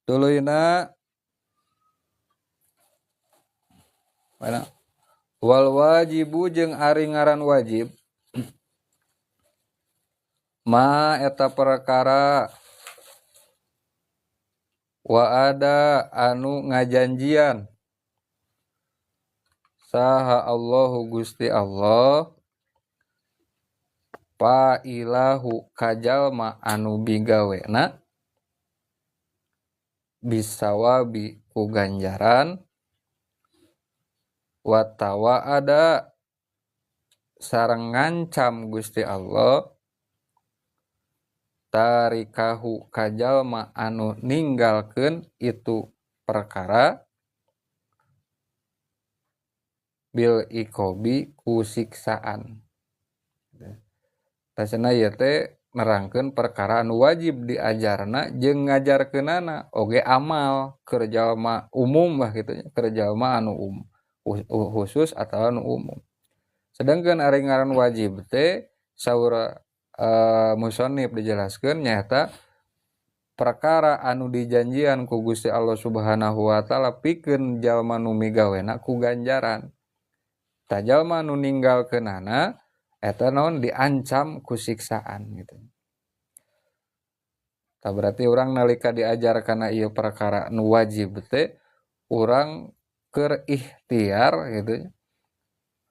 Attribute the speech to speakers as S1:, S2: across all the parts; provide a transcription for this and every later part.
S1: tuluina mana wal wajibu jeung ari ngaran wajib ma eta perkara wa ada anu ngajanjian saha Allahu Gusti Allah pa ilahu kajalma anu bigawena bisawabi ku ganjaran watawa ada sareng ngancam Gusti Allah tarikahu kajalma anu ninggalkeun itu perkara bil ikobi ku siksaan. Tasana ieu teh nerangkeun perkara anu wajib diajarna jeung ngajarkeunana oge amal keur jalma umum lah kitu nya, keur jalma anu khusus atau anu umum. Sedangkan ari ngaran wajib teh saur musannif dijelaskeun nyaeta perkara anu dijanjian ku Gusti Allah Subhanahu wa taala pikeun jalma nu migawena ku ganjaran. Ta jalma nu ninggalkeunana eta naon diancam ku siksaan gitu. Tah berarti urang nalika diajar kana ieu perkara nu wajib teh urang keur ikhtiar gitu.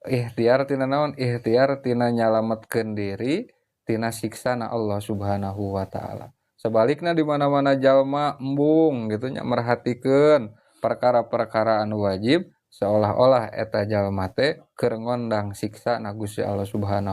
S1: Ikhtiar tina naon? Ikhtiar tina nyalametkeun diri tina siksana Allah Subhanahu wa taala. Sebalikna di mana-mana jalma embung gitu nya merhatikeun perkara-perkara anu wajib seolah-olah eta jalma teh keur ngondang siksa na Gusti Allah Subhanahu